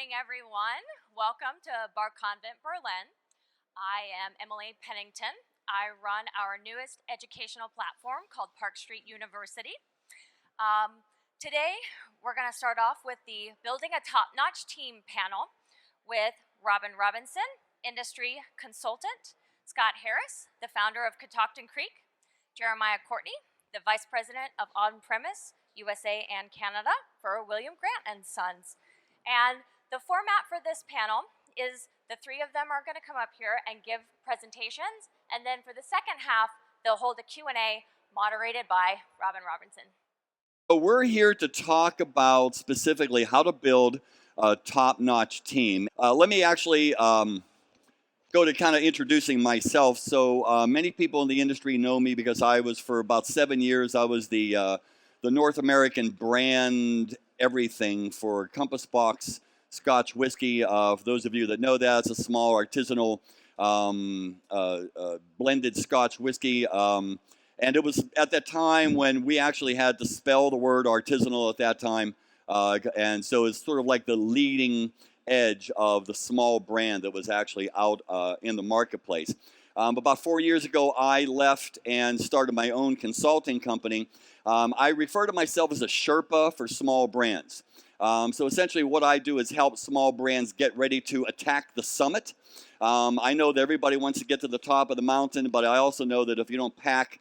morning, everyone. Welcome to Bar Convent, Berlin. I am Emily Pennington. I run our newest educational platform called Park Street University. Today, we're going to start off with the Building a Top-Notch Team panel with Robin Robinson, industry consultant, Scott Harris, the founder of Catoctin Creek, Jeremiah Courtney, the vice president of On-Premise USA and Canada for William Grant & Sons. And the format for this panel is the three of them are going to come up here and give presentations, and then for the second half, they'll hold a Q&A moderated by Robin Robinson. So we're here to talk about specifically how to build a top-notch team. Let me actually go to kind of introducing myself. So many people in the industry know me because I was, for about 7 years, I was the North American brand everything for Compass Box Scotch whiskey. For those of you that know that, it's a small artisanal blended Scotch whiskey. And it was at that time when we actually had to spell the word artisanal at that time. And so it's sort of like the leading edge of the small brand that was actually out in the marketplace. About 4 years ago, I left and started my own consulting company. I refer to myself as a Sherpa for small brands. So essentially what I do is help small brands get ready to attack the summit. I know that everybody wants to get to the top of the mountain, but I also know that if you don't pack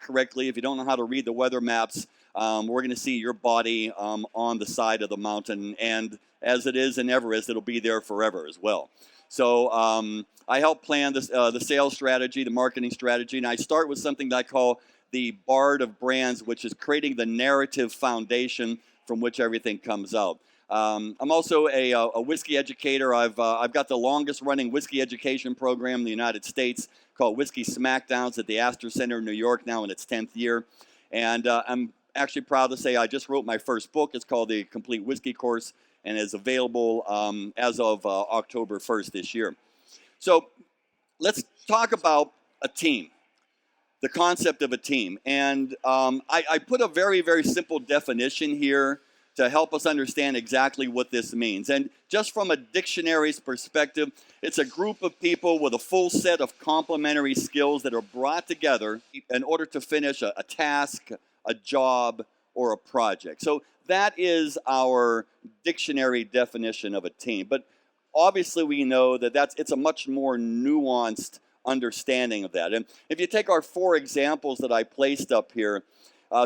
correctly, if you don't know how to read the weather maps, we're going to see your body on the side of the mountain. And as it is in Everest, it'll be there forever as well. So I help plan this, the sales strategy, the marketing strategy, and I start with something that I call the BARD of brands, which is creating the narrative foundation from which everything comes out. I'm also a whiskey educator. I've got the longest running whiskey education program in the United States called Whiskey Smackdowns at the Astor Center in New York, now in its 10th year. And I'm actually proud to say I just wrote my first book. It's called The Complete Whiskey Course and is available as of October 1st this year. So let's talk about a team. The concept of a team. And I put a very, very simple definition here to help us understand exactly what this means. And just from a dictionary's perspective, it's a group of people with a full set of complementary skills that are brought together in order to finish a task, a job, or a project. So that is our dictionary definition of a team. But obviously we know that it's a much more nuanced understanding of that. And if you take our 4 examples that I placed up here,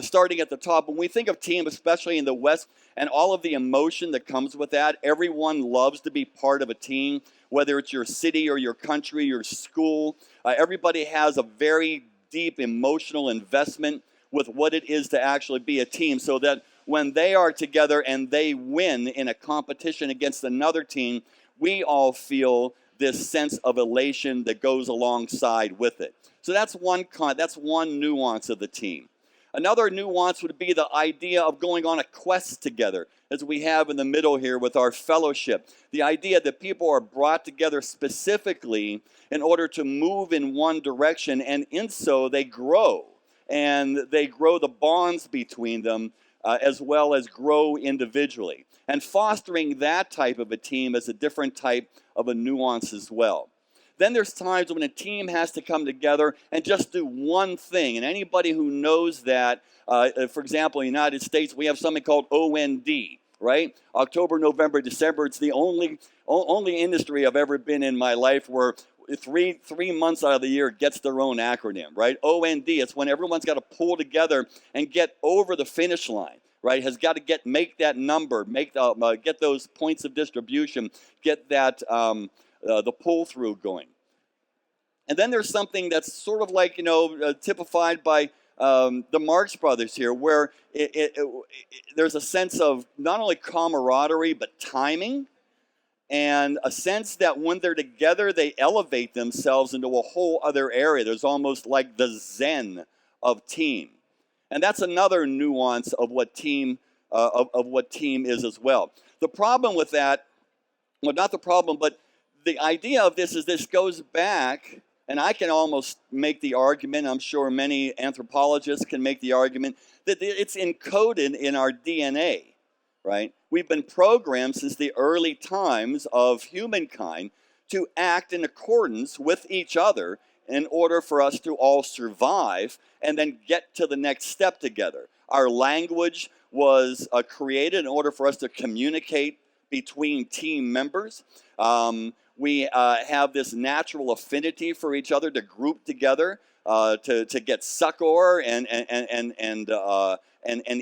starting at the top, when we think of team, especially in the West, and all of the emotion that comes with that, everyone loves to be part of a team, whether it's your city or your country, your school. Everybody has a very deep emotional investment with what it is to actually be a team, so that when they are together and they win in a competition against another team, we all feel this sense of elation that goes alongside with it. So that's one nuance of the team. Another nuance would be the idea of going on a quest together, as we have in the middle here with our fellowship. The idea that people are brought together specifically in order to move in one direction, and in so they grow. And they grow the bonds between them as well as grow individually. And fostering that type of a team is a different type of a nuance as well. Then there's times when a team has to come together and just do one thing. And anybody who knows that, for example, in the United States, we have something called OND, right? October, November, December. It's the only industry I've ever been in my life where three months out of the year gets their own acronym, right? OND, it's when everyone's got to pull together and get over the finish line, right? Has got to make that number, get those points of distribution, get that the pull through going. And then there's something that's sort of like, typified by the Marx Brothers here, where there's a sense of not only camaraderie but timing, and a sense that when they're together, they elevate themselves into a whole other area. There's almost like the Zen of team. And that's another nuance of what team is as well. The problem with that, well, not the problem, but the idea of this is this goes back, and I can almost make the argument, I'm sure many anthropologists can make the argument, that it's encoded in our DNA. right? We've been programmed since the early times of humankind to act in accordance with each other in order for us to all survive and then get to the next step together. Our language was created in order for us to communicate between team members. We have this natural affinity for each other to group together, to get succor and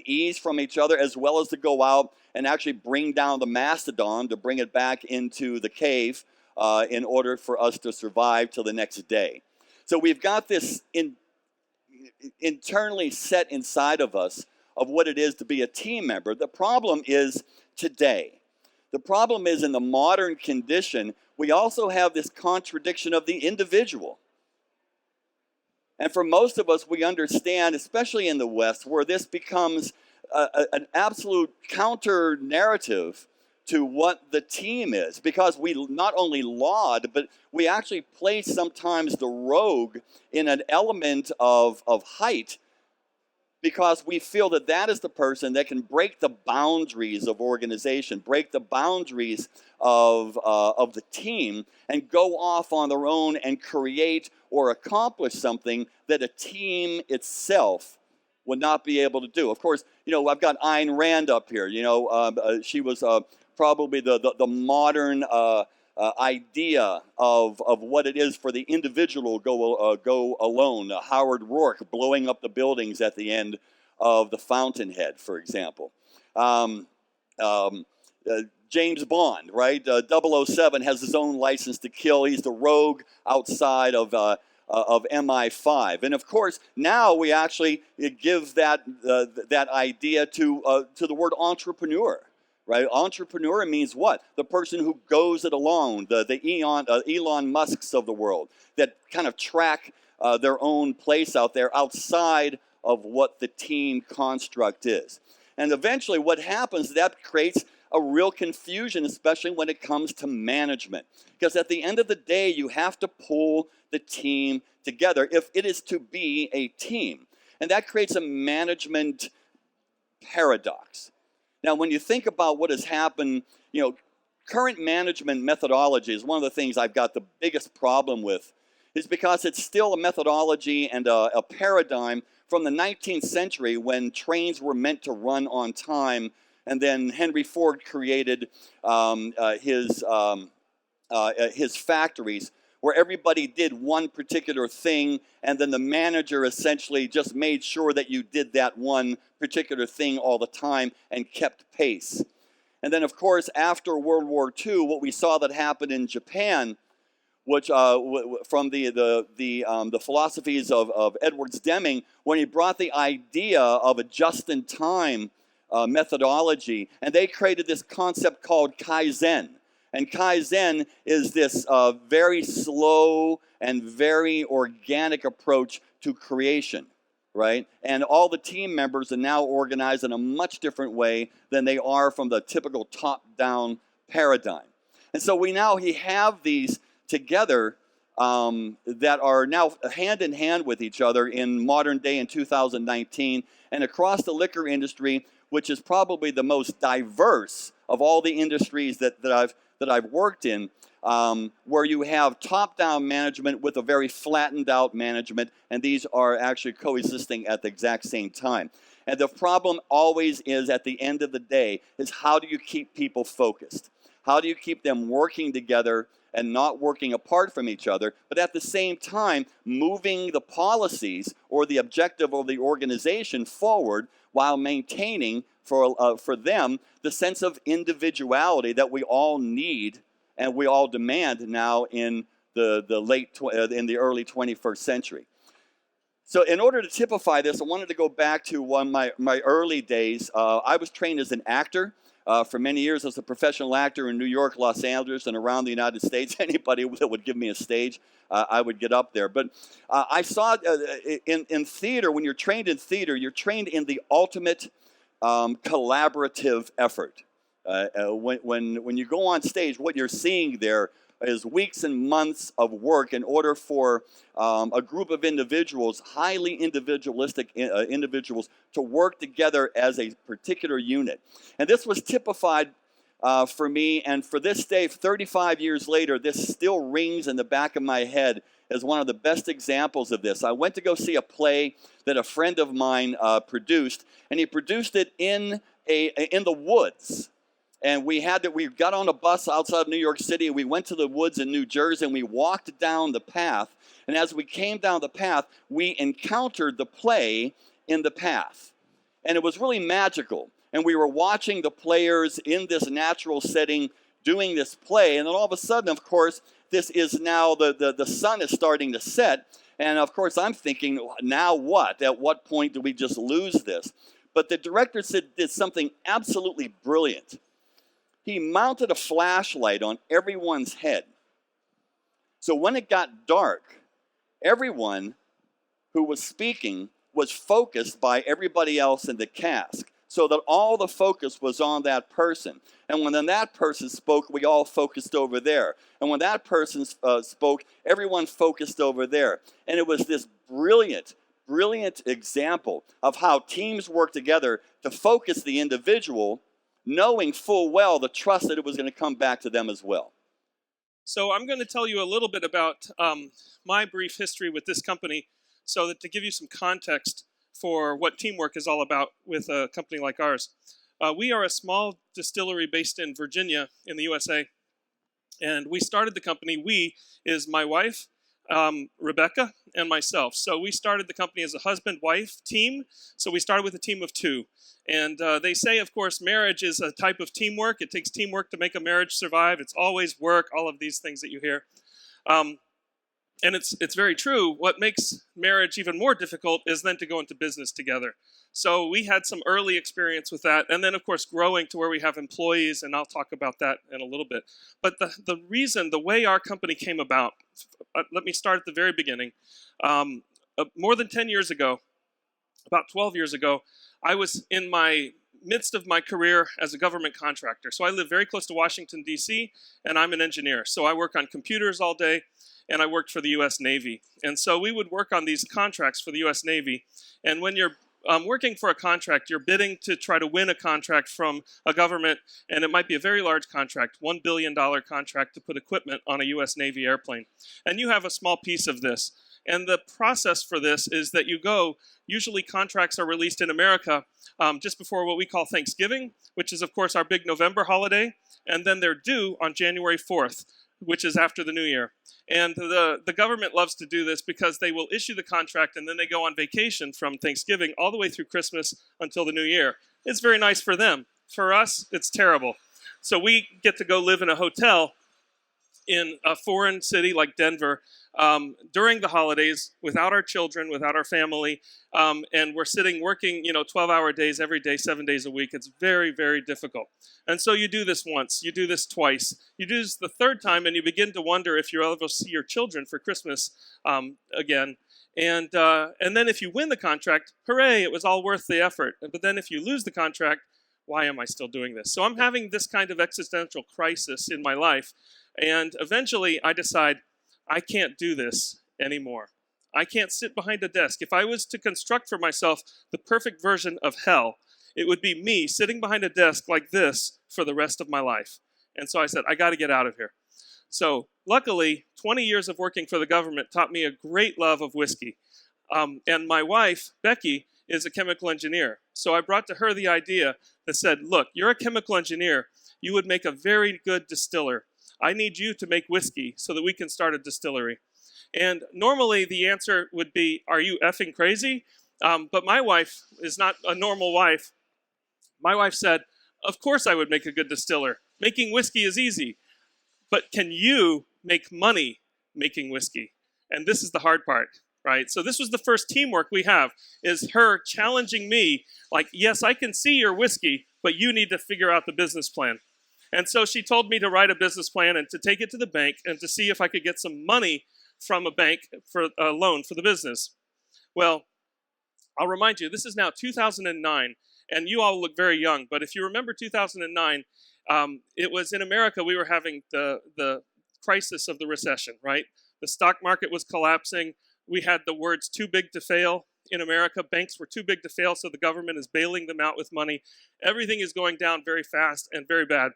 ease from each other, as well as to go out and actually bring down the mastodon, to bring it back into the cave in order for us to survive till the next day. So we've got this internally set inside of us of what it is to be a team member. The problem is today. The problem is in the modern condition, we also have this contradiction of the individual. And for most of us, we understand, especially in the West, where this becomes an absolute counter narrative to what the team is, because we not only laud, but we actually place sometimes the rogue in an element of height, because we feel that that is the person that can break the boundaries of organization, break the boundaries of the team, and go off on their own and create or accomplish something that a team itself would not be able to do. Of course, I've got Ayn Rand up here. She was probably the modern idea of what it is for the individual to go alone. Howard Rourke blowing up the buildings at the end of the Fountainhead, for example. James Bond, right? 007 has his own license to kill. He's the rogue outside of MI5, and of course now we actually give that idea to the word entrepreneur. Right? Entrepreneur means what? The person who goes it alone, the Elon Musks of the world, that kind of track their own place out there outside of what the team construct is. And eventually what happens is that creates a real confusion, especially when it comes to management. Because at the end of the day, you have to pull the team together if it is to be a team. And that creates a management paradox. Now, when you think about what has happened, current management methodology is one of the things I've got the biggest problem with, is because it's still a methodology and a paradigm from the 19th century when trains were meant to run on time, and then Henry Ford created his factories where everybody did one particular thing, and then the manager essentially just made sure that you did that one particular thing all the time and kept pace. And then, of course, after World War II, what we saw that happened in Japan, which from the philosophies of Edwards Deming, when he brought the idea of a just-in-time methodology, and they created this concept called Kaizen. And Kaizen is this very slow and very organic approach to creation, right? And all the team members are now organized in a much different way than they are from the typical top-down paradigm. And so we have these together that are now hand in hand with each other in modern day in 2019, and across the liquor industry, which is probably the most diverse of all the industries that I've worked in, where you have top-down management with a very flattened-out management, and these are actually coexisting at the exact same time. And the problem always is, at the end of the day, is how do you keep people focused? How do you keep them working together and not working apart from each other, but at the same time moving the policies or the objective of the organization forward while maintaining for them the sense of individuality that we all need and we all demand now in the early 21st century. So in order to typify this, I wanted to go back to one of my early days. I was trained as an actor for many years as a professional actor in New York, Los Angeles, and around the United States. Anybody that would give me a stage, I would get up there. But I saw in theater, when you're trained in theater, you're trained in the ultimate collaborative effort. When you go on stage, what you're seeing there is weeks and months of work in order for a group of individuals, highly individualistic individuals, to work together as a particular unit. And this was typified for me, and for this day, 35 years later, this still rings in the back of my head as one of the best examples of this. I went to go see a play that a friend of mine produced, and he produced it in the woods. And we got on a bus outside of New York City, and we went to the woods in New Jersey, and we walked down the path. And as we came down the path, we encountered the play in the path. And it was really magical. And we were watching the players in this natural setting doing this play. And then all of a sudden, of course, this is now, the sun is starting to set. And of course, I'm thinking, now what? At what point do we just lose this? But the director did something absolutely brilliant. He mounted a flashlight on everyone's head. So when it got dark, everyone who was speaking was focused by everybody else in the cast, so that all the focus was on that person. And when then that person spoke, we all focused over there. And when that person spoke, everyone focused over there. And it was this brilliant example of how teams work together to focus the individual, knowing full well the trust that it was going to come back to them as well. So I'm going to tell you a little bit about my brief history with this company, so that to give you some context for what teamwork is all about with a company like ours. We are a small distillery based in Virginia in the USA, and we started the company. We is my wife, Rebecca, and myself. So we started the company as a husband-wife team, so we started with a team of two. And they say, of course, marriage is a type of teamwork. It takes teamwork to make a marriage survive. It's always work, all of these things that you hear. And it's very true. What makes marriage even more difficult is then to go into business together. So we had some early experience with that. And then, of course, growing to where we have employees, and I'll talk about that in a little bit. But the way our company came about, let me start at the very beginning. More than 10 years ago, about 12 years ago, I was in my midst of my career as a government contractor. So I live very close to Washington, D.C., and I'm an engineer. So I work on computers all day, and I worked for the U.S. Navy. And so we would work on these contracts for the U.S. Navy. And when you're working for a contract, you're bidding to try to win a contract from a government, and it might be a very large contract, $1 billion contract to put equipment on a U.S. Navy airplane. And you have a small piece of this. And the process for this is that usually contracts are released in America just before what we call Thanksgiving, which is, of course, our big November holiday. And then they're due on January 4th, which is after the New Year. And the government loves to do this because they will issue the contract and then they go on vacation from Thanksgiving all the way through Christmas until the New Year. It's very nice for them. For us, it's terrible. So we get to go live in a hotel in a foreign city like Denver during the holidays without our children, without our family, and we're working 12-hour days every day, 7 days a week. It's very, very difficult. And so you do this once, you do this twice, you do this the third time, and you begin to wonder if you'll ever see your children for Christmas again. And then if you win the contract, hooray, it was all worth the effort. But then if you lose the contract, why am I still doing this? So I'm having this kind of existential crisis in my life. And eventually I decide, I can't do this anymore. I can't sit behind a desk. If I was to construct for myself the perfect version of hell, it would be me sitting behind a desk like this for the rest of my life. And so I said, I got to get out of here. So luckily, 20 years of working for the government taught me a great love of whiskey. And my wife, Becky, is a chemical engineer. So I brought to her the idea that said, look, you're a chemical engineer. You would make a very good distiller. I need you to make whiskey so that we can start a distillery. And normally the answer would be, are you effing crazy? But my wife is not a normal wife. My wife said, of course I would make a good distiller. Making whiskey is easy. But can you make money making whiskey? And this is the hard part, right? So this was the first teamwork we have, is her challenging me, like, yes, I can see your whiskey, but you need to figure out the business plan. And so she told me to write a business plan and to take it to the bank and to see if I could get some money from a bank for a loan for the business. Well, I'll remind you, this is now 2009, and you all look very young, but if you remember 2009, it was in America, we were having the crisis of the recession, right? The stock market was collapsing. We had the words too big to fail in America. Banks were too big to fail, so the government is bailing them out with money. Everything is going down very fast and very bad.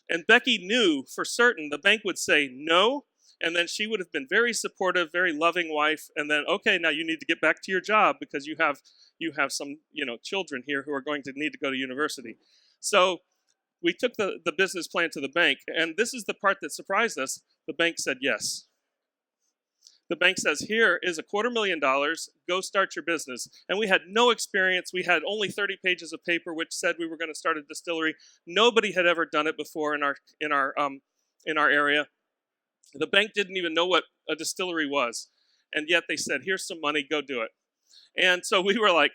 And Becky knew for certain the bank would say no, and then she would have been very supportive, very loving wife, and then, okay, now you need to get back to your job because you have some, children here who are going to need to go to university. So we took the business plan to the bank, and this is the part that surprised us. The bank said yes. The bank says, here is $250,000, go start your business. And we had no experience. We had only 30 pages of paper which said we were going to start a distillery. Nobody had ever done it before in our area. The bank didn't even know what a distillery was. And yet they said, here's some money, go do it. And so we were like,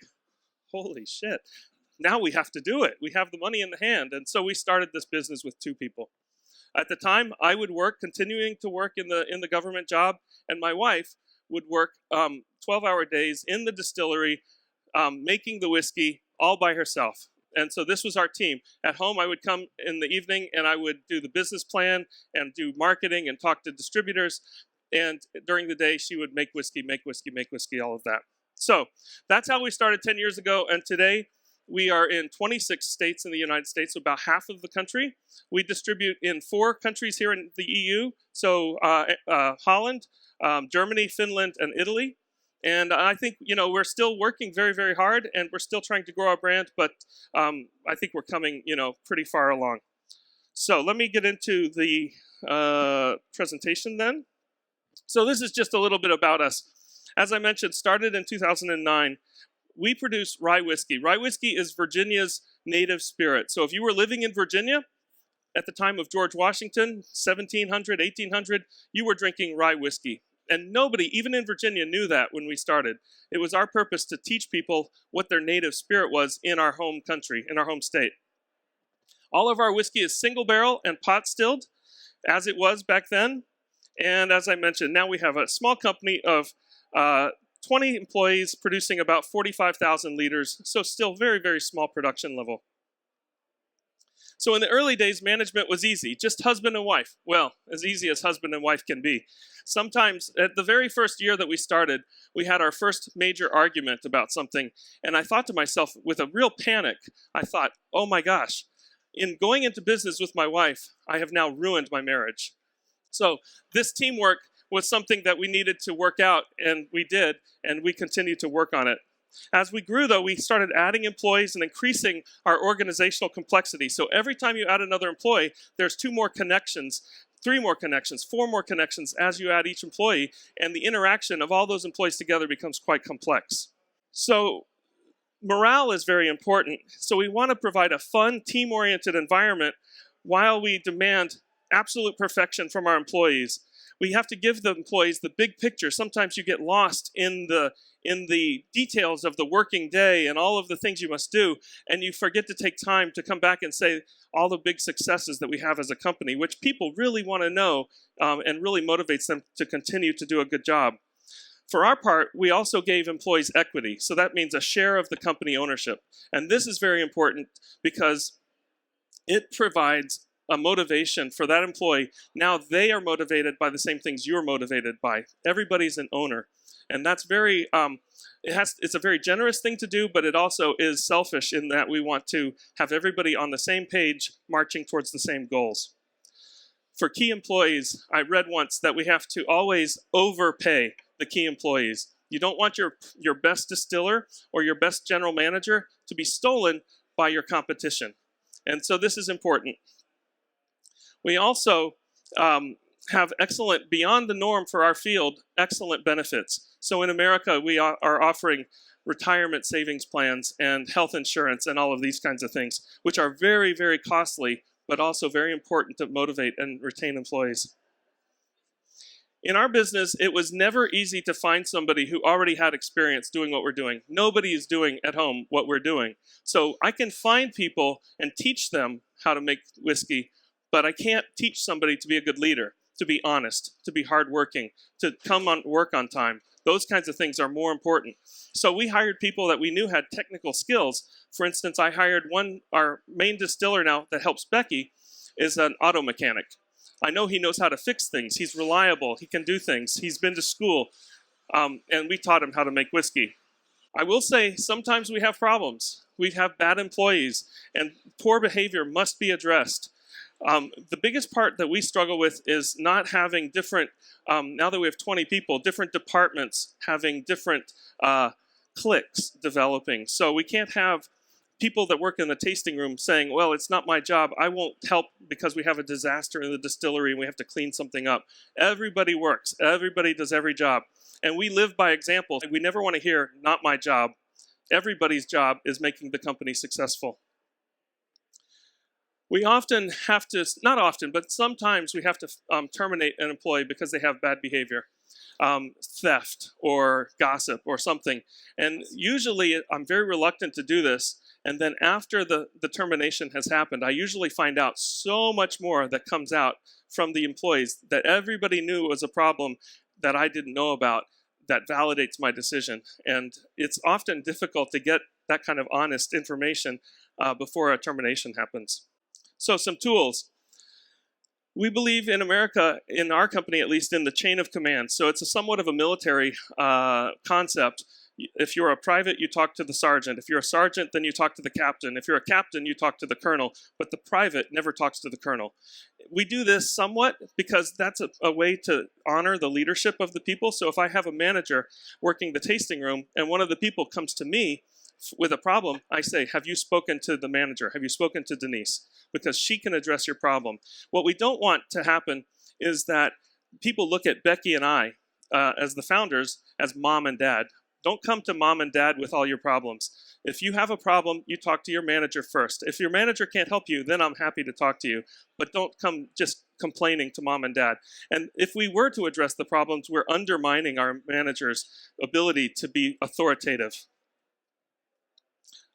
holy shit, now we have to do it. We have the money in the hand. And so we started this business with 2 people. At the time, I would continuing to work in the government job, and my wife would work 12-hour days in the distillery, making the whiskey all by herself. And so this was our team. At home, I would come in the evening, and I would do the business plan and do marketing and talk to distributors. And during the day, she would make whiskey, all of that. So that's how we started 10 years ago, and today, we are in 26 states in the United States, so about half of the country. We distribute in 4 countries here in the EU, so Holland, Germany, Finland, and Italy. And I think, we're still working very, very hard, and we're still trying to grow our brand, but I think we're coming, pretty far along. So let me get into the presentation then. So this is just a little bit about us. As I mentioned, started in 2009. We produce rye whiskey. Rye whiskey is Virginia's native spirit. So if you were living in Virginia at the time of George Washington, 1700, 1800, you were drinking rye whiskey. And nobody, even in Virginia, knew that when we started. It was our purpose to teach people what their native spirit was in our home country, in our home state. All of our whiskey is single barrel and pot stilled, as it was back then. And as I mentioned, now we have a small company of 20 employees producing about 45,000 liters, so still very, very small production level. So in the early days, management was easy, just husband and wife. Well, as easy as husband and wife can be. Sometimes, at the very first year that we started, we had our first major argument about something, and I thought to myself, with a real panic, I thought, oh my gosh, in going into business with my wife, I have now ruined my marriage. So this teamwork was something that we needed to work out, and we did, and we continue to work on it. As we grew, though, we started adding employees and increasing our organizational complexity. So every time you add another employee, there's 2 more connections, 3 more connections, 4 more connections as you add each employee, and the interaction of all those employees together becomes quite complex. So morale is very important. So we want to provide a fun, team-oriented environment while we demand absolute perfection from our employees. We have to give the employees the big picture. Sometimes you get lost in the details of the working day and all of the things you must do, and you forget to take time to come back and say all the big successes that we have as a company, which people really want to know and really motivates them to continue to do a good job. For our part, we also gave employees equity, so that means a share of the company ownership. And this is very important because it provides a motivation for that employee. Now they are motivated by the same things you're motivated by. Everybody's an owner. And that's very, it's a very generous thing to do, but it also is selfish in that we want to have everybody on the same page marching towards the same goals. For key employees, I read once that we have to always overpay the key employees. You don't want your best distiller or your best general manager to be stolen by your competition. And so this is important. We also have excellent, beyond the norm for our field, excellent benefits. So in America, we are offering retirement savings plans and health insurance and all of these kinds of things, which are very, very costly, but also very important to motivate and retain employees. In our business, it was never easy to find somebody who already had experience doing what we're doing. Nobody is doing at home what we're doing. So I can find people and teach them how to make whiskey, but I can't teach somebody to be a good leader, to be honest, to be hardworking, to come on work on time. Those kinds of things are more important. So we hired people that we knew had technical skills. For instance, I hired our main distiller now that helps Becky is an auto mechanic. I know he knows how to fix things. He's reliable. He can do things. He's been to school. And we taught him how to make whiskey. I will say sometimes we have problems. We have bad employees, and poor behavior must be addressed. The biggest part that we struggle with is not having different, now that we have 20 people, different departments having different cliques developing. So we can't have people that work in the tasting room saying, well, it's not my job, I won't help because we have a disaster in the distillery and we have to clean something up. Everybody works, everybody does every job. And we live by example. We never want to hear, not my job. Everybody's job is making the company successful. We often have to, not often, but sometimes we have to terminate an employee because they have bad behavior, theft or gossip or something. And usually I'm very reluctant to do this. And then after the termination has happened, I usually find out so much more that comes out from the employees that everybody knew was a problem that I didn't know about that validates my decision. And it's often difficult to get that kind of honest information before a termination happens. So some tools. We believe in America, in our company at least, in the chain of command. So it's somewhat of a military concept. If you're a private, you talk to the sergeant. If you're a sergeant, then you talk to the captain. If you're a captain, you talk to the colonel. But the private never talks to the colonel. We do this somewhat because that's a way to honor the leadership of the people. So if I have a manager working the tasting room and one of the people comes to me with a problem, I say, have you spoken to the manager? Have you spoken to Denise? Because she can address your problem. What we don't want to happen is that people look at Becky and I as the founders as mom and dad. Don't come to mom and dad with all your problems. If you have a problem, you talk to your manager first. If your manager can't help you, then I'm happy to talk to you. But don't come just complaining to mom and dad. And if we were to address the problems, we're undermining our manager's ability to be authoritative.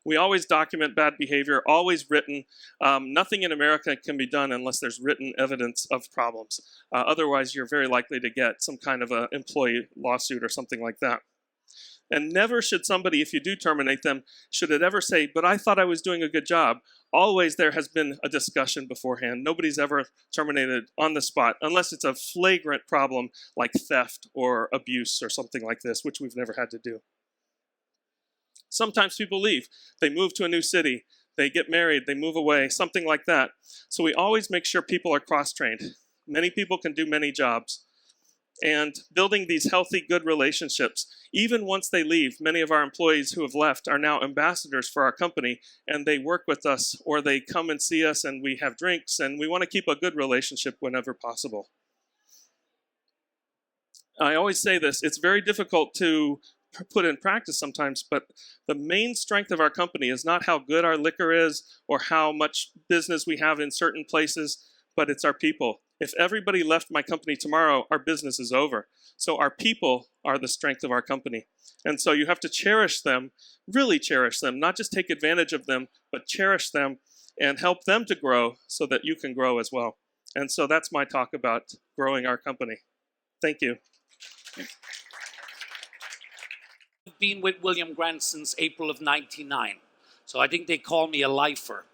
We always document bad behavior, always written. Nothing in America can be done unless there's written evidence of problems. Otherwise, you're very likely to get some kind of an employee lawsuit or something like that. And never should somebody, if you do terminate them, should it ever say, but I thought I was doing a good job. Always there has been a discussion beforehand. Nobody's ever terminated on the spot, unless it's a flagrant problem like theft or abuse or something like this, which we've never had to do. Sometimes people leave. They move to a new city. They get married. They move away, something like that. So we always make sure people are cross-trained. Many people can do many jobs. And building these healthy, good relationships. Even once they leave, many of our employees who have left are now ambassadors for our company, and they work with us, or they come and see us, and we have drinks, and we want to keep a good relationship whenever possible. I always say this, it's very difficult to put in practice sometimes, but the main strength of our company is not how good our liquor is, or how much business we have in certain places, but it's our people. If everybody left my company tomorrow, our business is over. So our people are the strength of our company. And so you have to cherish them, really cherish them, not just take advantage of them, but cherish them and help them to grow so that you can grow as well. And so that's my talk about growing our company. Thank you. I've been with William Grant since April of '99. So I think they call me a lifer.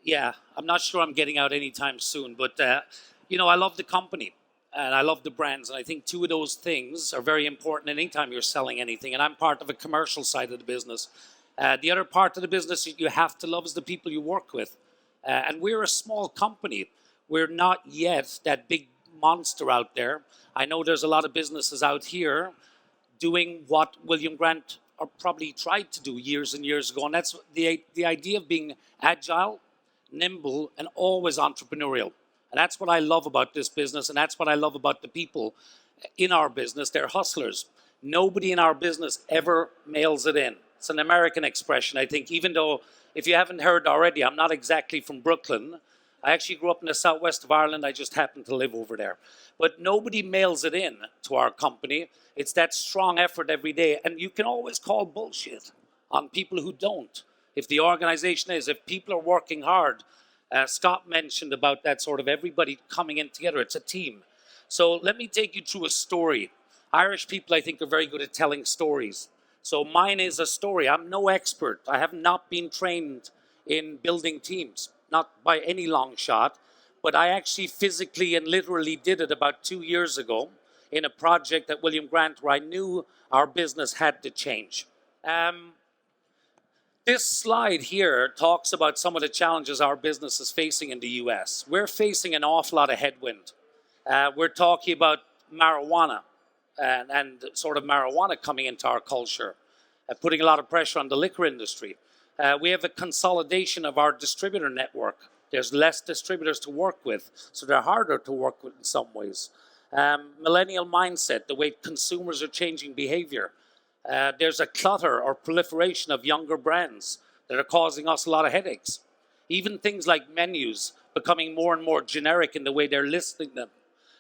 Yeah, I'm not sure I'm getting out anytime soon, but you know, I love the company and I love the brands, and I think two of those things are very important anytime you're selling anything. And I'm part of a commercial side of the business. The other part of the business you have to love is the people you work with. And we're a small company. We're not yet that big monster out there. I know there's a lot of businesses out here doing what William Grant probably tried to do years and years ago, and that's the idea of being agile, nimble, and always entrepreneurial. And that's what I love about this business, and that's what I love about the people in our business. They're hustlers. Nobody in our business ever mails it in. It's an American expression, I think, even though, if you haven't heard already, I'm not exactly from Brooklyn. I actually grew up in the southwest of Ireland. I just happen to live over there. But nobody mails it in to our company. It's that strong effort every day. And you can always call bullshit on people who don't. If the organization if people are working hard, Scott mentioned about that sort of everybody coming in together. It's a team. So let me take you through a story. Irish people, I think, are very good at telling stories. So mine is a story. I'm no expert. I have not been trained in building teams, not by any long shot. but I actually physically and literally did it about 2 years ago in a project at William Grant where I knew our business had to change. This slide here talks about some of the challenges our business is facing in the US. We're facing an awful lot of headwind. We're talking about marijuana and sort of marijuana coming into our culture, putting a lot of pressure on the liquor industry. We have a consolidation of our distributor network. There's less distributors to work with, so they're harder to work with in some ways. Millennial mindset, the way consumers are changing behavior. There's a clutter or proliferation of younger brands that are causing us a lot of headaches. Even things like menus becoming more and more generic in the way they're listing them.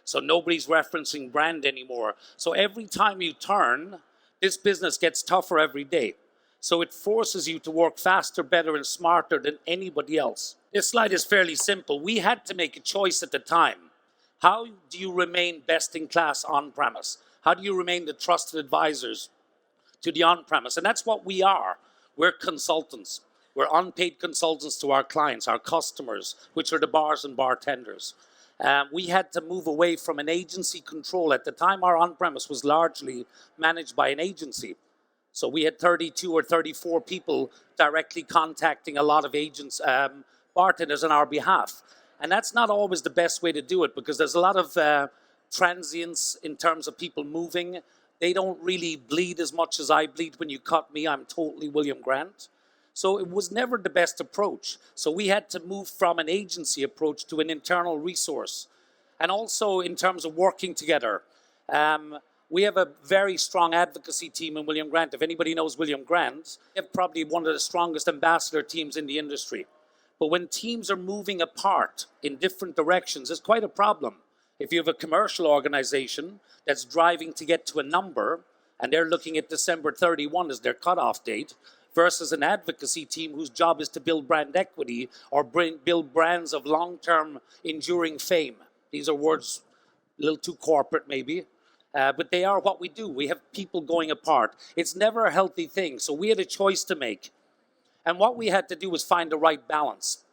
So nobody's referencing brand anymore. So every time you turn, this business gets tougher every day. So it forces you to work faster, better, and smarter than anybody else. This slide is fairly simple. We had to make a choice at the time. How do you remain best in class on-premise? How do you remain the trusted advisors to the on-premise? And that's what we are. We're consultants. We're unpaid consultants to our clients, our customers, which are the bars and bartenders. We had to move away from an agency control. At the time, our on-premise was largely managed by an agency. So we had 32 or 34 people directly contacting a lot of agents, bartenders on our behalf. And that's not always the best way to do it because there's a lot of transience in terms of people moving. They don't really bleed as much as I bleed when you cut me. I'm totally William Grant. So it was never the best approach. So we had to move from an agency approach to an internal resource. And also in terms of working together. We have a very strong advocacy team in William Grant. If anybody knows William Grant, they have probably one of the strongest ambassador teams in the industry. But when teams are moving apart in different directions, it's quite a problem. If you have a commercial organization that's driving to get to a number, and they're looking at December 31 as their cutoff date, versus an advocacy team whose job is to build brand equity or build brands of long-term enduring fame. These are words a little too corporate maybe, but they are what we do. We have people going apart. It's never a healthy thing, so we had a choice to make. And what we had to do was find the right balance.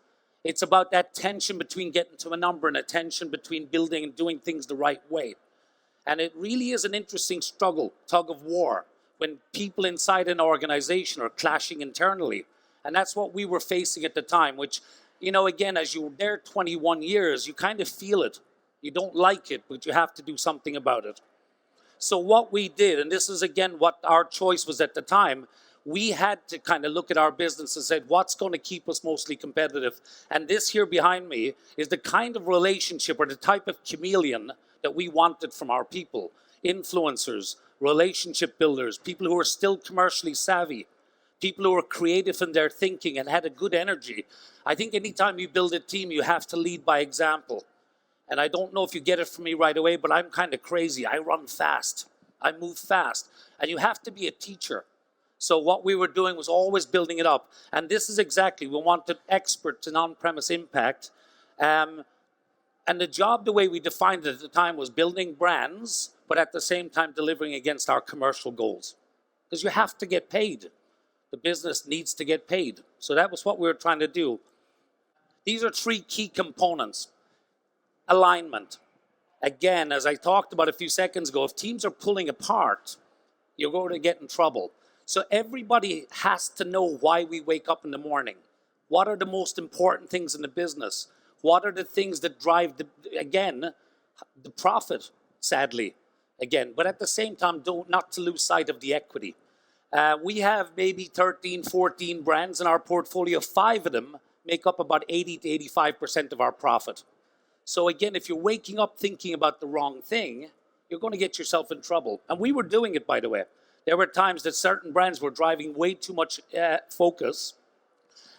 It's about that tension between getting to a number and a tension between building and doing things the right way. And it really is an interesting struggle, tug of war, when people inside an organization are clashing internally. And that's what we were facing at the time, which, you know, again, as you were there 21 years, you kind of feel it. You don't like it, but you have to do something about it. So what we did, and this is again what our choice was at the time, we had to kind of look at our business and said, what's going to keep us mostly competitive? And this here behind me is the kind of relationship or the type of chameleon that we wanted from our people. Influencers, relationship builders, people who are still commercially savvy, people who are creative in their thinking and had a good energy. I think anytime you build a team, you have to lead by example. And I don't know if you get it from me right away, but I'm kind of crazy. I run fast. I move fast. And you have to be a teacher. So what we were doing was always building it up. And this is exactly, we wanted experts in on-premise impact. And the job, the way we defined it at the time, was building brands, but at the same time delivering against our commercial goals. Because you have to get paid. The business needs to get paid. So that was what we were trying to do. These are three key components. Alignment. Again, as I talked about a few seconds ago, if teams are pulling apart, you're going to get in trouble. So everybody has to know why we wake up in the morning. What are the most important things in the business? What are the things that drive, the profit, sadly, again. But at the same time, not to lose sight of the equity. We have maybe 13, 14 brands in our portfolio. 5 of them make up about 80 to 85% of our profit. So again, if you're waking up thinking about the wrong thing, you're going to get yourself in trouble. And we were doing it, by the way. There were times that certain brands were driving way too much focus,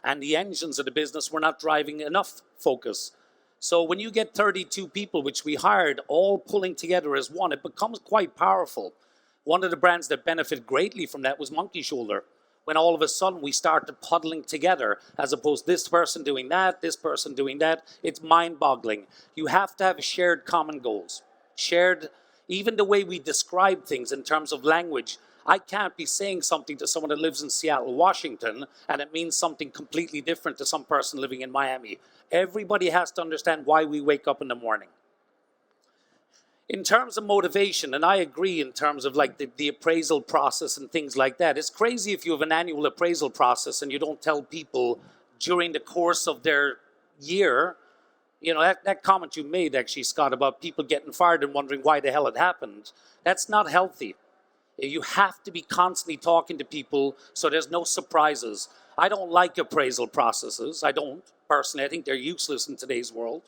and the engines of the business were not driving enough focus. So when you get 32 people, which we hired, all pulling together as one, it becomes quite powerful. One of the brands that benefited greatly from that was Monkey Shoulder. When all of a sudden we started puddling together, as opposed to this person doing that, this person doing that, it's mind-boggling. You have to have shared common goals. Shared, even the way we describe things in terms of language. I can't be saying something to someone that lives in Seattle, Washington, and it means something completely different to some person living in Miami. Everybody has to understand why we wake up in the morning. In terms of motivation, and I agree in terms of like the appraisal process and things like that, it's crazy if you have an annual appraisal process and you don't tell people during the course of their year, you know, that comment you made actually, Scott, about people getting fired and wondering why the hell it happened, that's not healthy. You have to be constantly talking to people so there's no surprises. I don't like appraisal processes. I don't, personally. I think they're useless in today's world.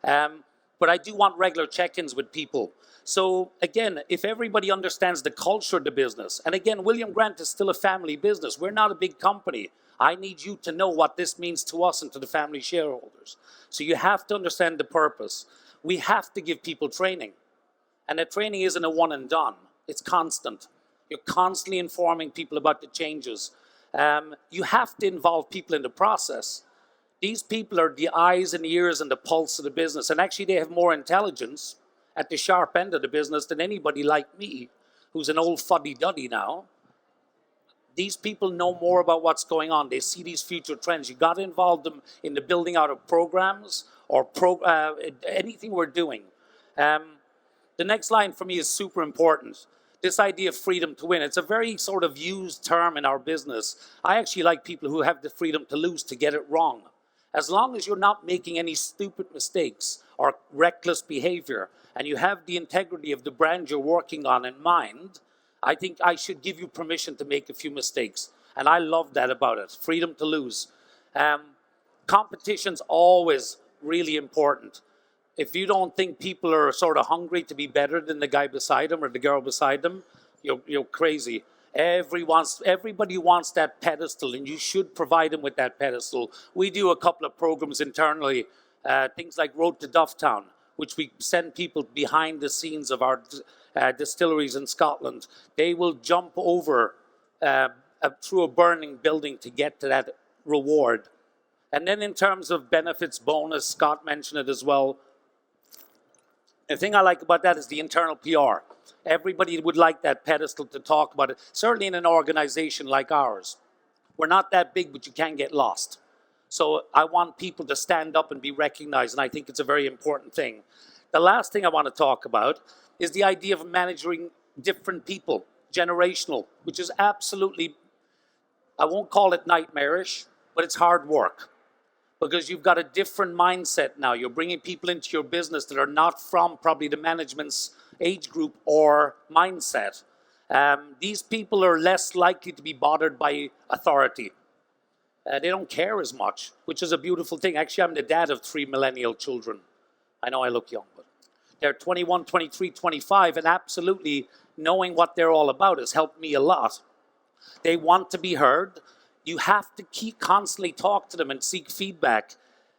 But I do want regular check-ins with people. So again, if everybody understands the culture of the business, and again, William Grant is still a family business. We're not a big company. I need you to know what this means to us and to the family shareholders. So you have to understand the purpose. We have to give people training. And the training isn't a one and done. It's constant. You're constantly informing people about the changes. You have to involve people in the process. These people are the eyes and ears and the pulse of the business. And actually, they have more intelligence at the sharp end of the business than anybody like me, who's an old fuddy-duddy now. These people know more about what's going on. They see these future trends. You got to involve them in the building out of programs or anything we're doing. The next line for me is super important. This idea of freedom to win. It's a very sort of used term in our business. I actually like people who have the freedom to lose, to get it wrong. As long as you're not making any stupid mistakes or reckless behavior, and you have the integrity of the brand you're working on in mind, I think I should give you permission to make a few mistakes. And I love that about it, freedom to lose. Competition's always really important. If you don't think people are sort of hungry to be better than the guy beside them or the girl beside them, you're crazy. Everybody wants that pedestal, and you should provide them with that pedestal. We do a couple of programs internally, things like Road to Dufftown, which we send people behind the scenes of our distilleries in Scotland. They will jump over through a burning building to get to that reward. And then in terms of benefits, bonus, Scott mentioned it as well. The thing I like about that is the internal PR. Everybody would like that pedestal to talk about it. Certainly in an organization like ours. We're not that big, but you can get lost. So I want people to stand up and be recognized, and I think it's a very important thing. The last thing I want to talk about is the idea of managing different people, generational, which is absolutely, I won't call it nightmarish, but it's hard work. Because you've got a different mindset now. You're bringing people into your business that are not from probably the management's age group or mindset. These people are less likely to be bothered by authority. They don't care as much, which is a beautiful thing. Actually, I'm the dad of 3 millennial children. I know I look young, but they're 21, 23, 25, and absolutely knowing what they're all about has helped me a lot. They want to be heard. You have to constantly talk to them and seek feedback.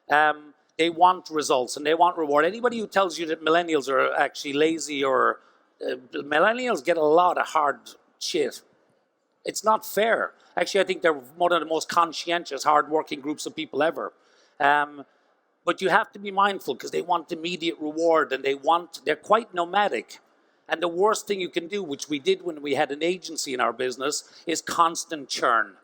They want results and they want reward. Anybody who tells you that millennials are actually lazy or millennials get a lot of hard shit. It's not fair. Actually, I think they're one of the most conscientious, hardworking groups of people ever. But you have to be mindful because they want immediate reward and they're quite nomadic. And the worst thing you can do, which we did when we had an agency in our business, is constant churn.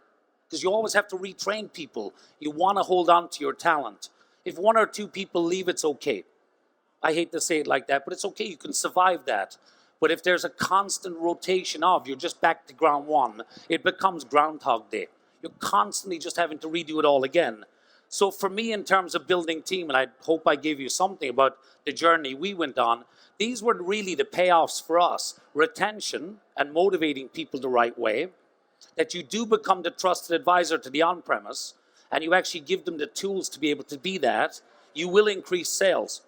Because you always have to retrain people. You want to hold on to your talent. If 1 or 2 people leave, it's okay. I hate to say it like that, but it's okay. You can survive that. But if there's a constant rotation of, you're just back to ground one, it becomes Groundhog Day. You're constantly just having to redo it all again. So for me, in terms of building team, and I hope I gave you something about the journey we went on, these were really the payoffs for us. Retention and motivating people the right way. That you do become the trusted advisor to the on-premise, and you actually give them the tools to be able to be that, you will increase sales.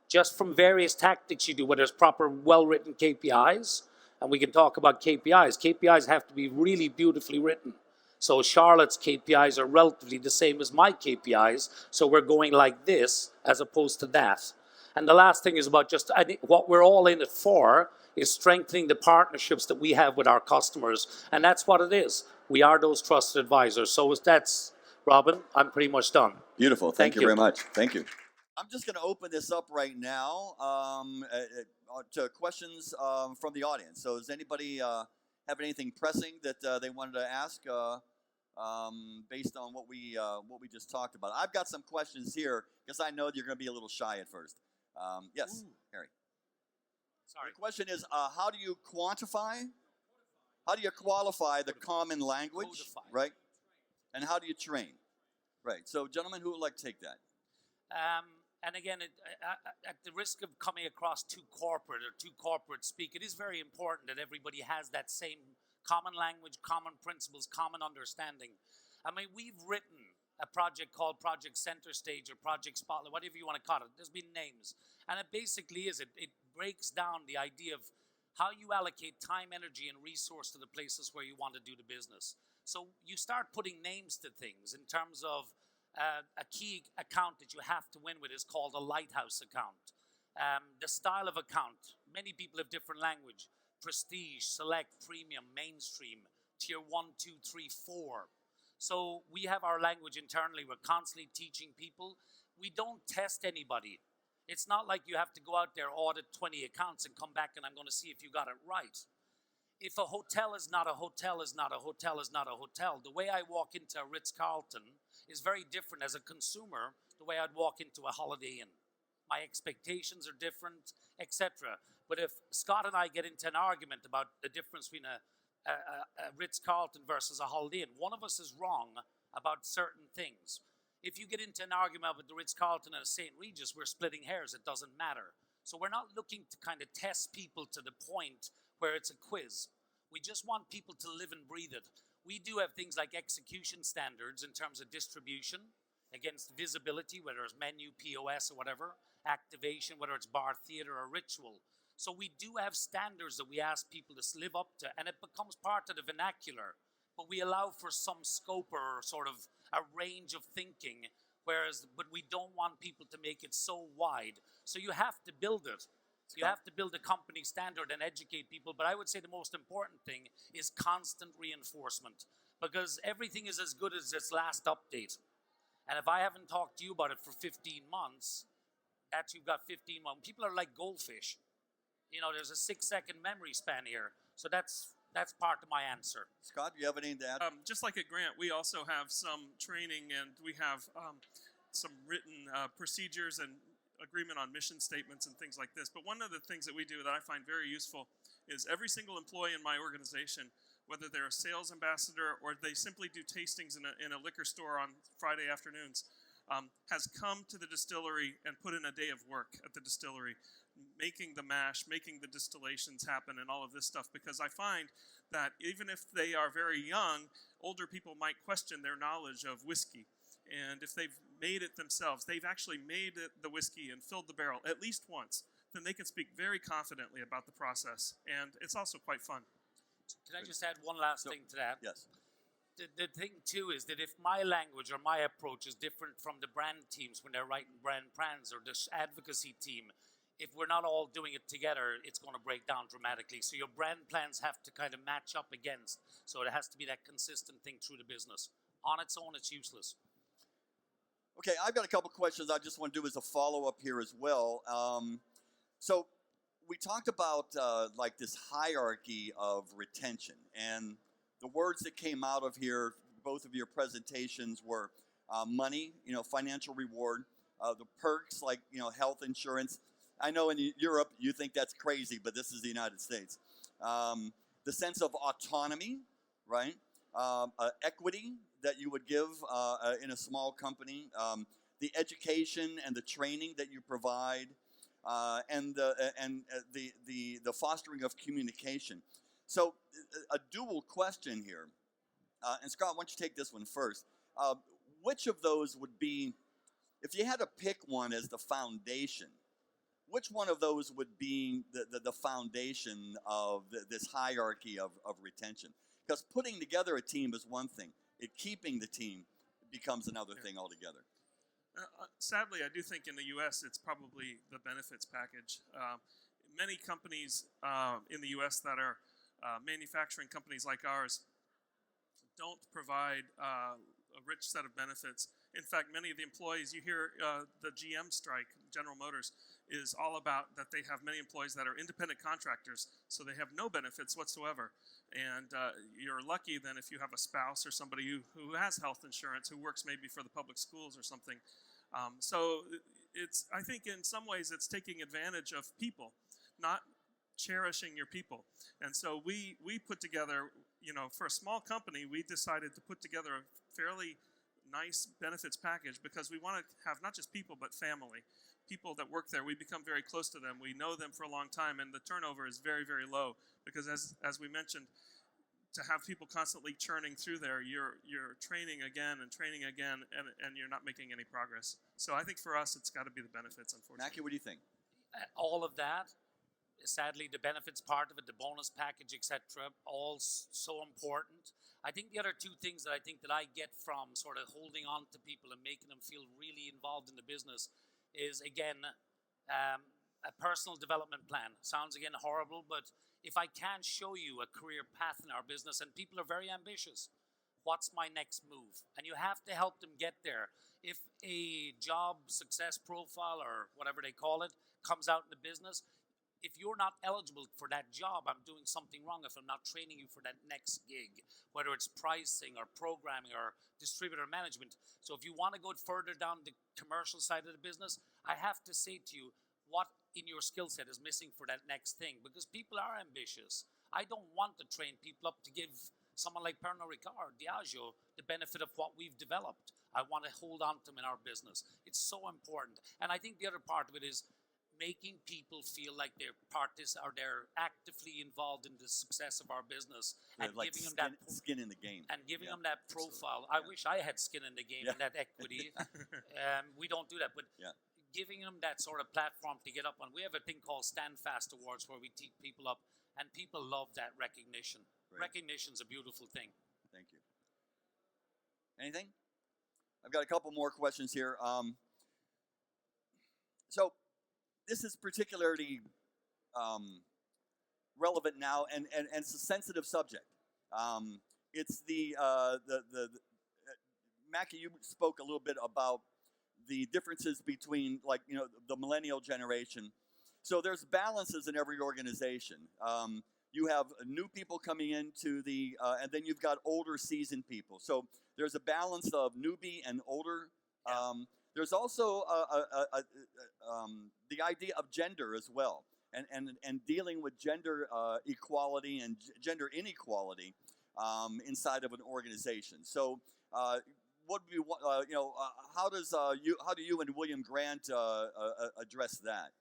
Just from various tactics you do, whether it's proper, well-written KPIs, and we can talk about KPIs. KPIs have to be really beautifully written. So Charlotte's KPIs are relatively the same as my KPIs, so we're going like this as opposed to that. And the last thing is about just, I think what we're all in it for is strengthening the partnerships that we have with our customers. And that's what it is. We are those trusted advisors. So that's, Robin, I'm pretty much done. Beautiful. Thank you very much. Thank you. I'm just going to open this up right now to questions from the audience. So does anybody have anything pressing that they wanted to ask based on what we just talked about? I've got some questions here because I know you're going to be a little shy at first. Yes, Harry. Sorry. The question is, how do you quantify? How do you qualify the common language? Codify. Right? And how do you train? Right. So, gentlemen, who would like to take that? And again, at the risk of coming across too corporate speak, it is very important that everybody has that same common language, common principles, common understanding. I mean, we've written a project called Project Center Stage or Project Spotlight, whatever you want to call it. There's been names. And it basically is, it breaks down the idea of how you allocate time, energy, and resource to the places where you want to do the business. So you start putting names to things in terms of a key account that you have to win with is called a lighthouse account. The style of account, many people have different language. Prestige, select, premium, mainstream, tier 1, 2, 3, 4. So we have our language internally. We're constantly teaching people. We don't test anybody. It's not like you have to go out there, audit 20 accounts and come back and I'm going to see if you got it right. If a hotel is not a hotel, is not a hotel, is not a hotel, the way I walk into a Ritz-Carlton is very different as a consumer the way I'd walk into a Holiday Inn. My expectations are different, etc. But if Scott and I get into an argument about the difference between a Ritz-Carlton versus a Holiday Inn, one of us is wrong about certain things. If you get into an argument about the Ritz-Carlton and a St. Regis, we're splitting hairs. It doesn't matter. So we're not looking to kind of test people to the point where it's a quiz. We just want people to live and breathe it. We do have things like execution standards in terms of distribution against visibility, whether it's menu, POS, or whatever, activation, whether it's bar, theater, or ritual. So we do have standards that we ask people to live up to, and it becomes part of the vernacular. But we allow for some scope or sort of a range of thinking, but we don't want people to make it so wide. So you have to build it. You have to build a company standard and educate people. But I would say the most important thing is constant reinforcement, because everything is as good as its last update. And if I haven't talked to you about it for 15 months, you've got 15 months. People are like goldfish. You know, there's a 6-second memory span here. So that's part of my answer. Scott, do you have anything to add? Just like at Grant, we also have some training and we have some written procedures and agreement on mission statements and things like this. But one of the things that we do that I find very useful is every single employee in my organization, whether they're a sales ambassador or they simply do tastings in a liquor store on Friday afternoons, has come to the distillery and put in a day of work at the distillery, making the mash, making the distillations happen and all of this stuff, because I find that even if they are very young, older people might question their knowledge of whiskey. And if they've made it themselves, they've actually made the whiskey and filled the barrel at least once, then they can speak very confidently about the process. And it's also quite fun. Can I just add one last thing to that? Yes. The thing, too, is that if my language or my approach is different from the brand teams when they're writing brand plans or the advocacy team, if we're not all doing it together, it's going to break down dramatically. So your brand plans have to kind of match up against. So it has to be that consistent thing through the business. On its own, it's useless. Okay, I've got a couple questions I just want to do as a follow-up here as well. So we talked about like this hierarchy of retention, and the words that came out of here, both of your presentations, were money, financial reward, the perks like, health insurance. I know in Europe you think that's crazy, but this is the United States. The sense of autonomy, right? Equity that you would give in a small company, the education and the training that you provide, and the fostering of communication. So a dual question here, and Scott, why don't you take this one first? Which of those would be, if you had to pick one as the foundation, which one of those would be the foundation of this hierarchy of retention? Because putting together a team is one thing. Keeping the team becomes another thing altogether. Sadly, I do think in the U.S. it's probably the benefits package. Many companies in the U.S. that are manufacturing companies like ours don't provide a rich set of benefits. In fact, many of the employees, you hear the GM strike, General Motors, is all about that they have many employees that are independent contractors, so they have no benefits whatsoever. And you're lucky then if you have a spouse or somebody who has health insurance, who works maybe for the public schools or something. So I think in some ways it's taking advantage of people, not cherishing your people. And so we put together, for a small company, we decided to put together a fairly nice benefits package because we want to have not just people, but family. People that work there, we become very close to them. We know them for a long time, and the turnover is very, very low because as we mentioned, to have people constantly churning through there, you're training again, and you're not making any progress. So I think for us, it's got to be the benefits, unfortunately. Mackie, what do you think? All of that, sadly, the benefits part of it, the bonus package, etc., all so important. I think the other two things that I get from sort of holding on to people and making them feel really involved in the business is, again, a personal development plan. Sounds, again, horrible, but if I can show you a career path in our business, and people are very ambitious, what's my next move? And you have to help them get there. If a job success profile, or whatever they call it, comes out in the business, if you're not eligible for that job, I'm doing something wrong if I'm not training you for that next gig, whether it's pricing or programming or distributor management. So if you want to go further down the commercial side of the business, I have to say to you, what in your skill set is missing for that next thing? Because people are ambitious. I don't want to train people up to give someone like Pernod Ricard or Diageo the benefit of what we've developed. I want to hold on to them in our business. It's so important. And I think the other part of it is making people feel like they're actively involved in the success of our business, and like giving them that skin in the game, and giving them that profile. I wish I had skin in the game and that equity. We don't do that, but giving them that sort of platform to get up on. We have a thing called Stand Fast Awards where we teach people up, and people love that recognition. Right. Recognition's a beautiful thing. Thank you. Anything? I've got a couple more questions here. So this is particularly relevant now, and it's a sensitive subject. It's the Mackie, you spoke a little bit about the differences between, the millennial generation. So there's balances in every organization. You have new people coming into and then you've got older, seasoned people. So there's a balance of newbie and older. There's also the idea of gender as well, and dealing with gender equality and gender inequality inside of an organization. So, what do you how do you and William Grant address that?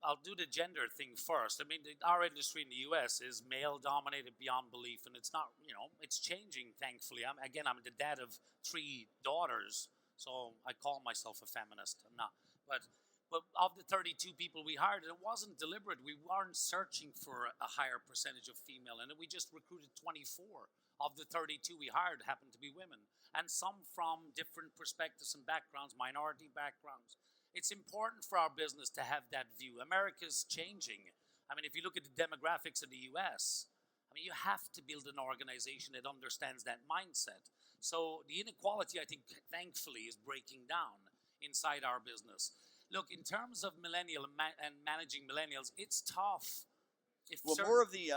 I'll do the gender thing first. I mean, our industry in the U.S. is male-dominated beyond belief, and it's not, it's changing, thankfully. I'm the dad of 3 daughters, so I call myself a feminist. I'm not. But of the 32 people we hired, it wasn't deliberate. We weren't searching for a higher percentage of female, and we just recruited 24. Of the 32 we hired happened to be women, and some from different perspectives and backgrounds, minority backgrounds. It's important for our business to have that view. America's changing. I mean, if you look at the demographics of the U.S., you have to build an organization that understands that mindset. So the inequality, I think, thankfully, is breaking down inside our business. Look, in terms of millennial and managing millennials, it's tough. More of the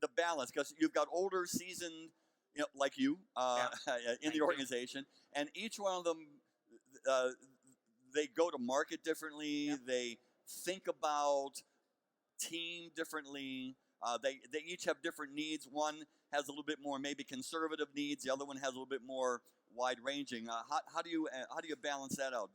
the balance, because you've got older, seasoned, like you, in the organization, and each one of them, they go to market differently. Yeah. They think about team differently. They each have different needs. One has a little bit more maybe conservative needs. The other one has a little bit more wide-ranging. How do you balance that out?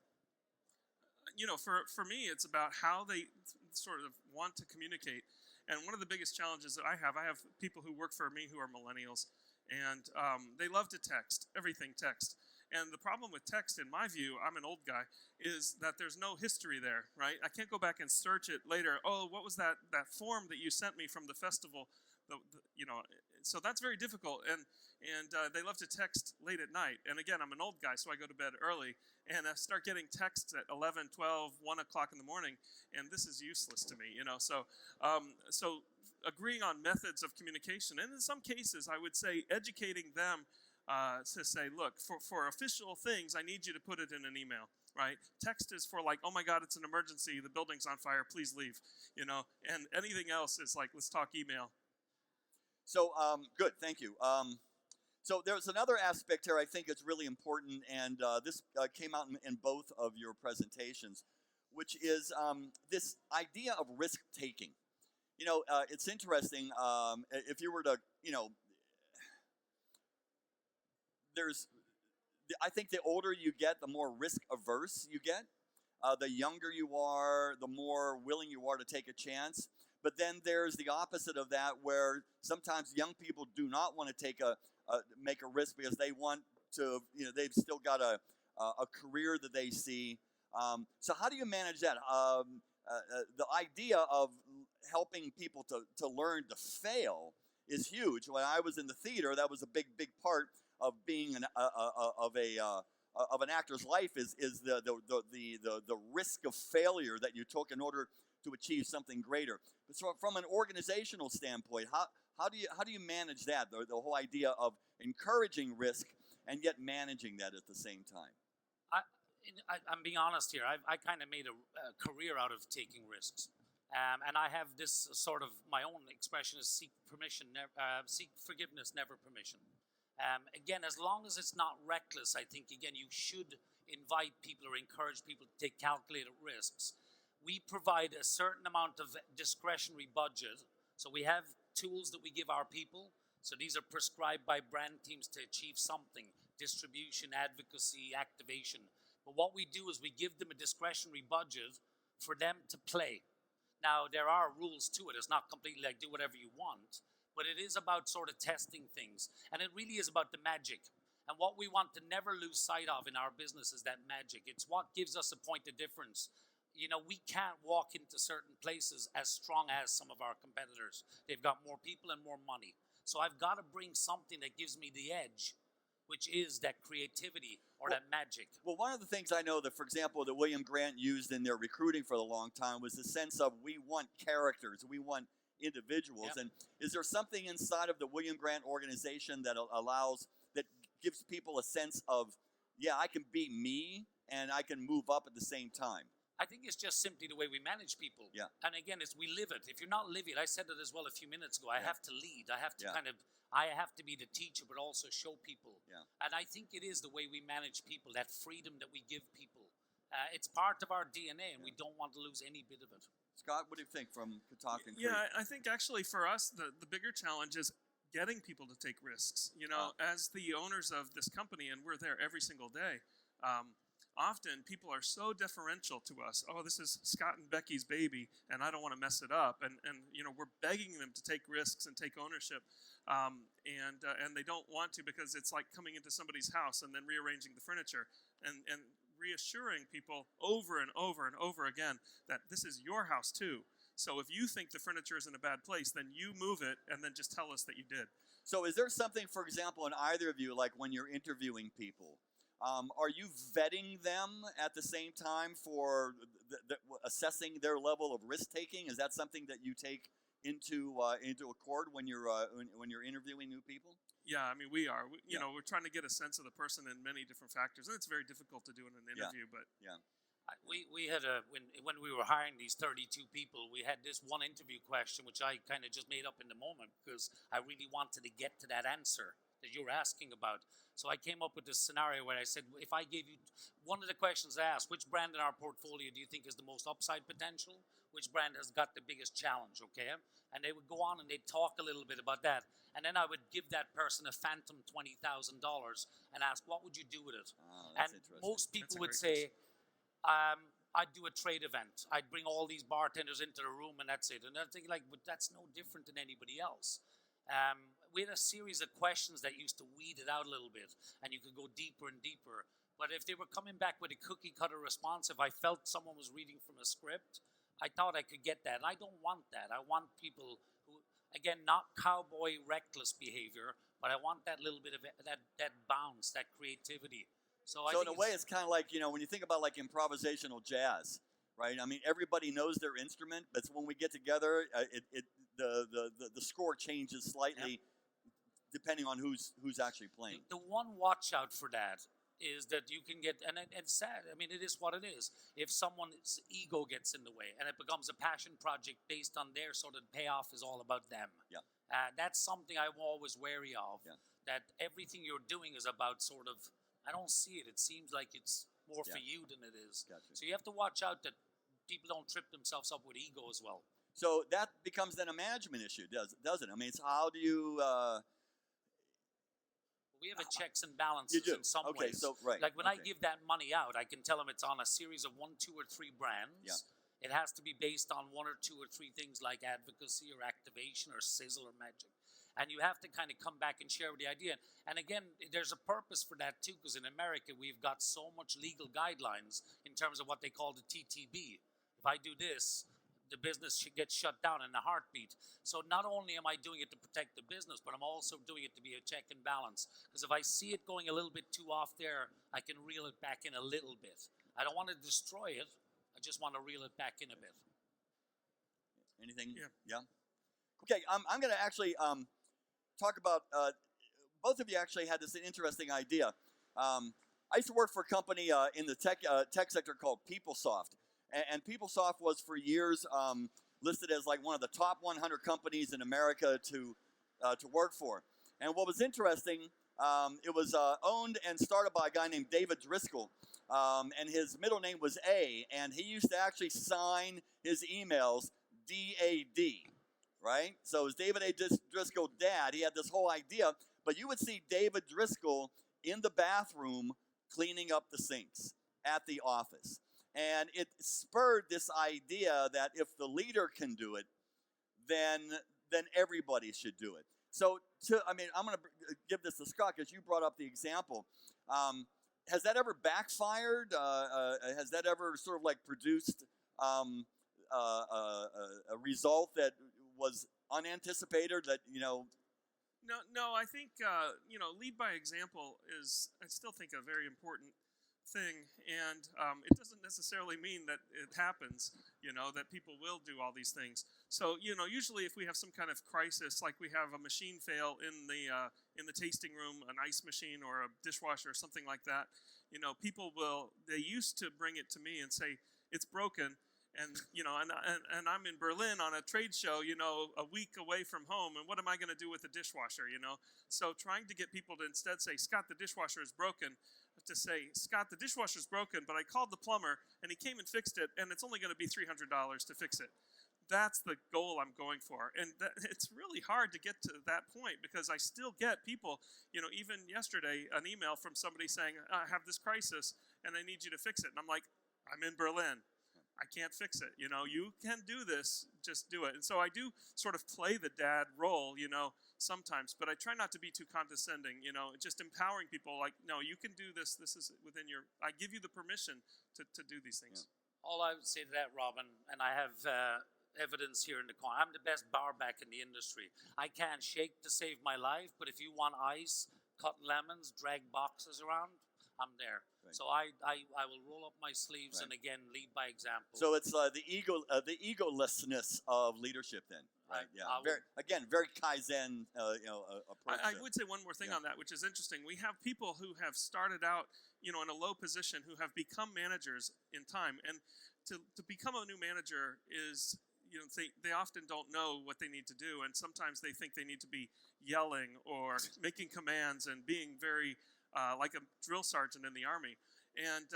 For me, it's about how they sort of want to communicate. And one of the biggest challenges that I have people who work for me who are millennials, and they love to text, everything text. And the problem with text, in my view, I'm an old guy, is that there's no history there, right? I can't go back and search it later. Oh, what was that form that you sent me from the festival? So that's very difficult. And they love to text late at night. And again, I'm an old guy, so I go to bed early. And I start getting texts at 11, 12, 1 o'clock in the morning. And this is useless to me, So agreeing on methods of communication. And in some cases, I would say educating them to say, look, for official things, I need you to put it in an email, right? Text is for like, oh my God, it's an emergency, the building's on fire, please leave, and anything else is like, let's talk email. So, good, thank you. So there's another aspect here I think it's really important, and this came out in both of your presentations, which is this idea of risk-taking. It's interesting, if you were to, I think the older you get, the more risk-averse you get. The younger you are, the more willing you are to take a chance. But then there's the opposite of that, where sometimes young people do not want to make a risk because they want to, they've still got a career that they see. So how do you manage that? The idea of helping people to learn to fail is huge. When I was in the theater, that was a big part of being of an actor's life is the risk of failure that you took in order to achieve something greater. But so from an organizational standpoint, how do you manage that? The whole idea of encouraging risk and yet managing that at the same time. I'm being honest here. I kind of made a career out of taking risks, and I have this sort of my own expression is seek forgiveness, never permission. Again, as long as it's not reckless, I think again you should invite people or encourage people to take calculated risks. We provide a certain amount of discretionary budget, so we have tools that we give our people. So these are prescribed by brand teams to achieve something: distribution, advocacy, activation. But what we do is we give them a discretionary budget for them to play. Now, there are rules to it. It's not completely like do whatever you want, but it is about sort of testing things. And it really is about the magic. And what we want to never lose sight of in our business is that magic. It's what gives us a point of difference. We can't walk into certain places as strong as some of our competitors. They've got more people and more money. So I've got to bring something that gives me the edge, which is that creativity or that magic. Well, one of the things I know that, for example, that William Grant used in their recruiting for a long time was the sense of we want characters, we want individuals. Yep. And is there something inside of the William Grant organization that gives people a sense of, yeah, I can be me and I can move up at the same time? I think it's just simply the way we manage people. Yeah. And again, we live it. If you're not living it, I said it as well a few minutes ago, I have to lead. I have to I have to be the teacher, but also show people. Yeah. And I think it is the way we manage people, that freedom that we give people. It's part of our DNA, and we don't want to lose any bit of it. Scott, what do you think from Catoctin? Yeah, I think actually for us, the bigger challenge is getting people to take risks. As the owners of this company, and we're there every single day, often people are so deferential to us. Oh, this is Scott and Becky's baby, and I don't want to mess it up. And we're begging them to take risks and take ownership, and they don't want to because it's like coming into somebody's house and then rearranging the furniture and reassuring people over and over and over again that this is your house too. So if you think the furniture is in a bad place, then you move it and then just tell us that you did. So is there something, for example, in either of you, like when you're interviewing people, are you vetting them at the same time for assessing their level of risk-taking? Is that something that you take into accord when you're interviewing new people? Yeah, I mean, we are. We're trying to get a sense of the person in many different factors, and it's very difficult to do in an interview. Yeah. But yeah. We had when we were hiring these 32 people, we had this one interview question, which I kind of just made up in the moment because I really wanted to get to that answer that you were asking about. So I came up with this scenario where I said, if I gave you one of the questions I asked, which brand in our portfolio do you think is the most upside potential? Which brand has got the biggest challenge, okay? And they would go on and they'd talk a little bit about that. And then I would give that person a phantom $20,000 and ask, what would you do with it? Oh, that's interesting. Most people would say, I'd do a trade event. I'd bring all these bartenders into the room and that's it. And I'm thinking, but that's no different than anybody else. We had a series of questions that used to weed it out a little bit, and you could go deeper and deeper. But if they were coming back with a cookie-cutter response, if I felt someone was reading from a script, I thought I could get that. And I don't want that. I want people who, again, not cowboy reckless behavior, but I want that little bit of that bounce, that creativity. So in a way, it's kind of like, when you think about like improvisational jazz, right? I mean, everybody knows their instrument, but when we get together, the score changes slightly depending on who's actually playing. The one watch out for that is that you can get, and it's sad, I mean, it is what it is. If someone's ego gets in the way and it becomes a passion project based on their sort of payoff is all about them. Yeah. That's something I'm always wary of, Yeah. that everything you're doing is about sort of, I don't see it. It seems like it's more for you than it is. Gotcha. So you have to watch out that people don't trip themselves up with ego as well. So that becomes then a management issue, doesn't it? I mean, it's how do you... We have a checks and balances in some okay, ways. So, right. Like when I okay. give that money out, I can tell them it's on a series of 1, 2, or 3 brands. Yeah. It has to be based on 1 or 2 or 3 things like advocacy or activation or sizzle or magic. And you have to kind of come back and share with the idea. And again, there's a purpose for that too, because in America, we've got so much legal guidelines in terms of what they call the TTB. If I do this, the business gets shut down in a heartbeat. So not only am I doing it to protect the business, but I'm also doing it to be a check and balance. Because if I see it going a little bit too off there, I can reel it back in a little bit. I don't want to destroy it. I just want to reel it back in a bit. Anything? Yeah. Okay, I'm going to actually talk about, both of you actually had this interesting idea. I used to work for a company in the tech sector called PeopleSoft. And PeopleSoft was for years listed as like one of the top 100 companies in America to work for. And what was interesting, it was owned and started by a guy named David Driscoll. And his middle name was A. And he used to actually sign his emails D-A-D, right? So it was David A. Driscoll, Dad. He had this whole idea. But you would see David Driscoll in the bathroom cleaning up the sinks at the office. And it spurred this idea that if the leader can do it, then everybody should do it. So, I'm going to give this to Scott because you brought up the example. Has that ever backfired? Has that ever sort of like produced a result that was unanticipated? That No, I think lead by example is, I still think, a very important thing, and it doesn't necessarily mean that it happens, that people will do all these things. So, usually if we have some kind of crisis, like we have a machine fail in the tasting room, an ice machine or a dishwasher or something like that, people they used to bring it to me and say, it's broken. And and I'm in Berlin on a trade show, a week away from home, and what am I going to do with the dishwasher, So trying to get people to instead say, Scott, the dishwasher is broken, to say, Scott, the dishwasher is broken, but I called the plumber, and he came and fixed it, and it's only going to be $300 to fix it. That's the goal I'm going for. And it's really hard to get to that point because I still get people, even yesterday, an email from somebody saying, I have this crisis, and I need you to fix it. And I'm like, I'm in Berlin. I can't fix it. You can do this, just do it. And so I do sort of play the dad role, sometimes, but I try not to be too condescending, just empowering people like, no, you can do this. This is within I give you the permission to do these things. Yeah. All I would say to that, Robin, and I have evidence here in the corner, I'm the best bar back in the industry. I can't shake to save my life, but if you want ice, cut lemons, drag boxes around, I'm there. Right. So I will roll up my sleeves and again lead by example. So it's the egolessness of leadership, then, right? Yeah. Very Kaizen, approach. I would say one more thing on that, which is interesting. We have people who have started out, in a low position, who have become managers in time, and to become a new manager is, they often don't know what they need to do, and sometimes they think they need to be yelling or making commands and being very like a drill sergeant in the Army. And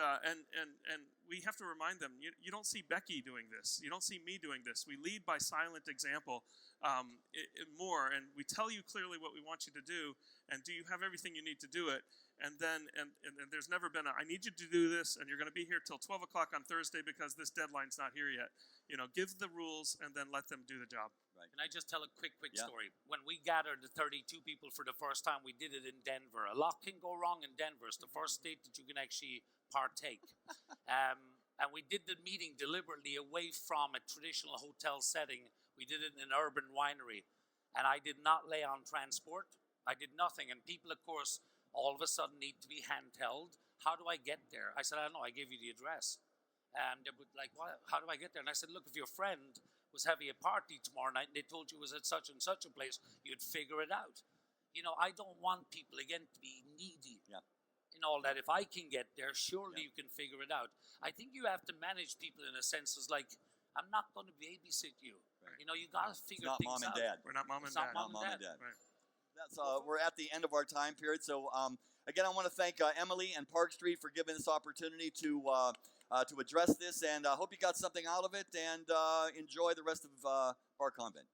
we have to remind them, you don't see Becky doing this. You don't see me doing this. We lead by silent example more, and we tell you clearly what we want you to do, and do you have everything you need to do it? And then, and there's never been I need you to do this, and you're going to be here till 12 o'clock on Thursday because this deadline's not here yet. Give the rules and then let them do the job. Right. Can I just tell a quick story? When we gathered the 32 people for the first time, we did it in Denver. A lot can go wrong in Denver. It's the first state that you can actually partake. And we did the meeting deliberately away from a traditional hotel setting. We did it in an urban winery. And I did not lay on transport. I did nothing. And people, of course, all of a sudden need to be handheld. How do I get there? I said, I don't know. I gave you the address. And they were like, what? How do I get there? And I said, look, if your friend was having a party tomorrow night and they told you it was at such and such a place, you'd figure it out. You know, I don't want people, again, to be needy. Yeah. In all that. If I can get there, surely Yeah. you can figure it out. I think you have to manage people in a sense as like, I'm not going to babysit you. Right. You know, you got to figure Not things mom and out. dad. We're not mom and It's not dad. mom Not mom and dad. Right. That's we're at the end of our time period. So again, I want to thank Emily and Park Street for giving this opportunity to address this, and I hope you got something out of it. And enjoy the rest of Bar Convent.